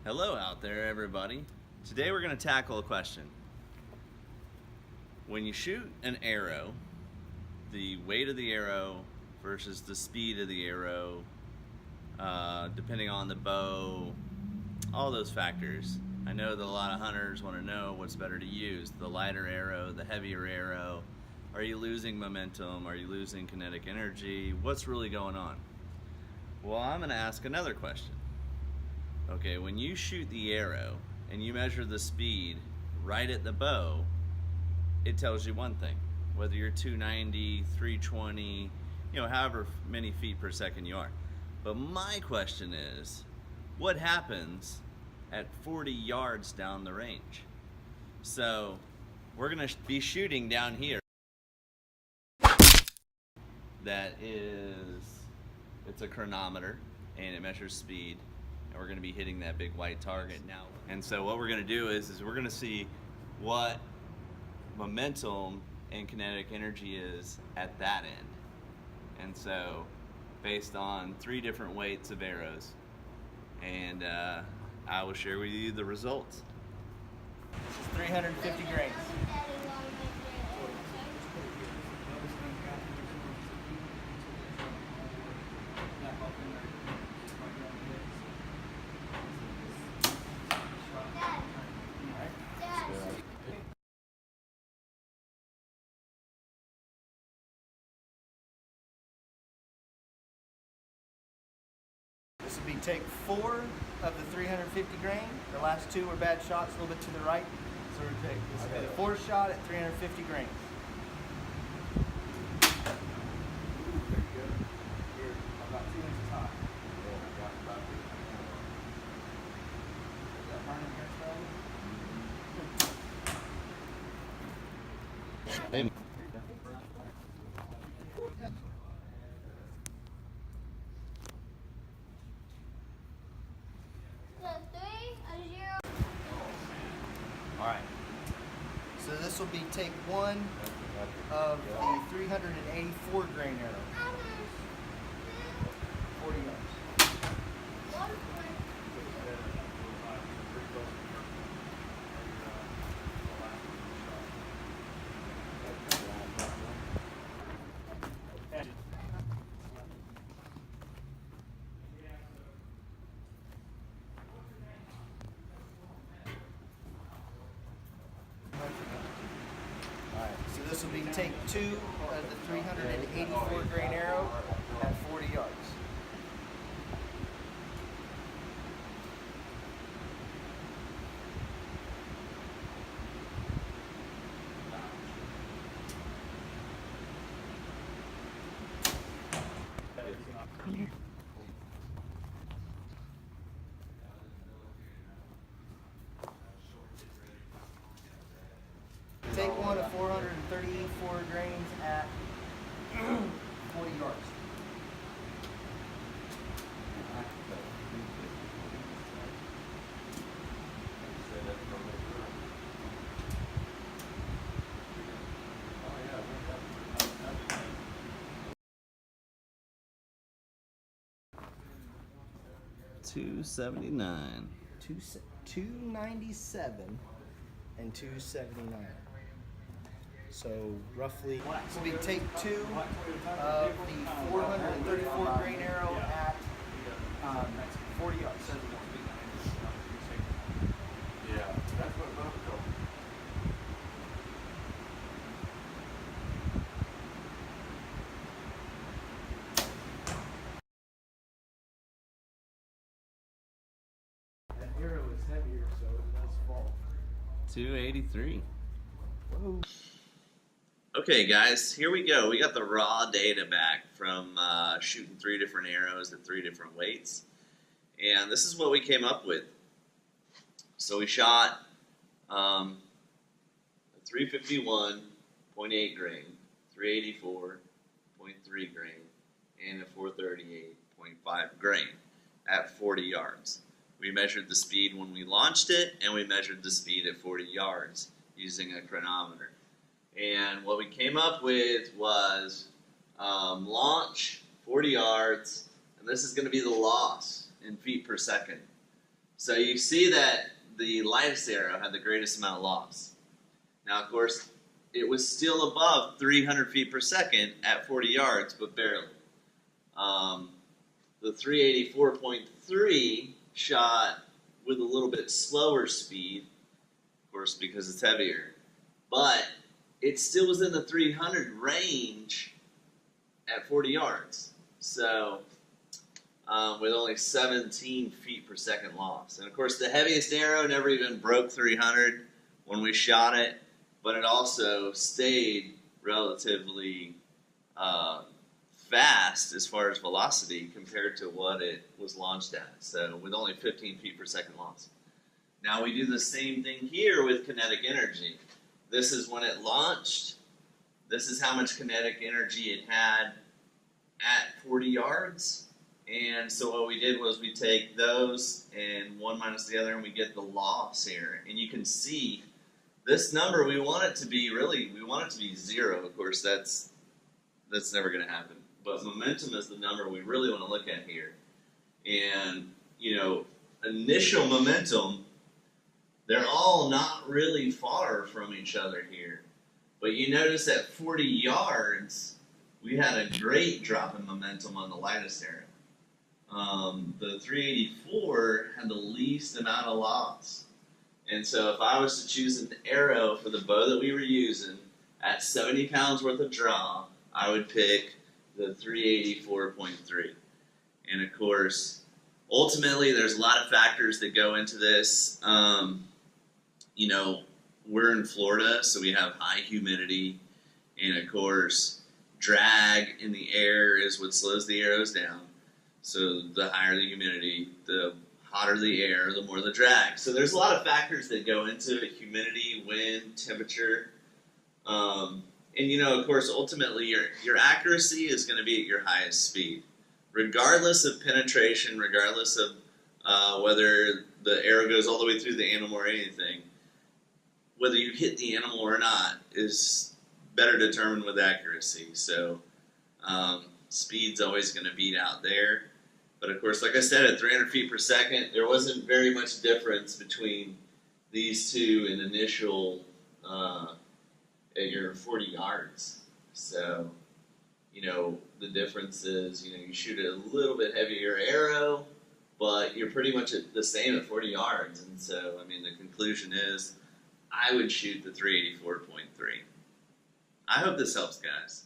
Hello out there, everybody. Today we're going to tackle a question. When you shoot an arrow, the weight of the arrow versus the speed of the arrow, depending on the bow, all those factors. I know that a lot of hunters want to know what's better to use, the lighter arrow, the heavier arrow. Are you losing momentum? Are you losing kinetic energy? What's really going on? Well, I'm going to ask another question. Okay, when you shoot the arrow and you measure the speed right at the bow, it tells you one thing. Whether you're 290, 320, however many feet per second you are. But my question is, what happens at 40 yards down the range? So we're going to be shooting down here. It's a chronometer and it measures speed. And we're going to be hitting that big white target now. And so what we're going to do is we're going to see what momentum and kinetic energy is at that end. And so based on 3 different weights of arrows, and I will share with you the results. This is 350 grains. This will be take 4 of the 350 grain. The last 2 were bad shots, a little bit to the right. So we're take this will be the 4th shot at 350 grains. Very good. Here, about 2 inches high. Is that burning here, Charlie? Alright, so this will be take 1 of the 384 grain arrow. 40 yards. Alright, so this will be take 2 of the 384 grain arrow at 40 yards. Take 1 of 434 grains at 40 yards. $279. 297 and 279. So roughly, so we take 2 of the 434 grain arrow at 40 yards. Yeah, that's what both go. That arrow is heavier, so it does fall. 283. Whoa. Okay guys, here we go. We got the raw data back from shooting 3 different arrows at 3 different weights. And this is what we came up with. So we shot a 351.8 grain, 384.3 grain, and a 438.5 grain at 40 yards. We measured the speed when we launched it, and we measured the speed at 40 yards using a chronometer. And what we came up with was launch 40 yards, and this is going to be the loss in feet per second. So you see that the lightest arrow had the greatest amount of loss. Now, of course, it was still above 300 feet per second at 40 yards, but barely. The 384.3 shot with a little bit slower speed, of course, because it's heavier, but it still was in the 300 range at 40 yards. So, with only 17 feet per second loss. And of course, the heaviest arrow never even broke 300 when we shot it, but it also stayed relatively fast as far as velocity compared to what it was launched at. So, with only 15 feet per second loss. Now, we do the same thing here with kinetic energy. This is when it launched. This is how much kinetic energy it had at 40 yards. And so what we did was we take those and one minus the other, and we get the loss here. And you can see this number, we want it to be zero. Of course, that's never going to happen. But momentum is the number we really want to look at here. And, initial momentum, they're all not really far from each other here. But you notice at 40 yards, we had a great drop in momentum on the lightest arrow. The 384 had the least amount of loss. And so if I was to choose an arrow for the bow that we were using at 70 pounds worth of draw, I would pick the 384.3. And of course, ultimately, there's a lot of factors that go into this. We're in Florida, so we have high humidity. And of course, drag in the air is what slows the arrows down. So the higher the humidity, the hotter the air, the more the drag. So there's a lot of factors that go into it: humidity, wind, temperature. Of course, ultimately, your accuracy is going to be at your highest speed. Regardless of penetration, regardless of whether the arrow goes all the way through the animal or anything, whether you hit the animal or not is better determined with accuracy. So speed's always going to beat out there. But of course, like I said, at 300 feet per second, there wasn't very much difference between these two in initial at your 40 yards. So, the difference is, you shoot a little bit heavier arrow, but you're pretty much the same at 40 yards. And so, the conclusion is I would shoot the 384.3. I hope this helps, guys.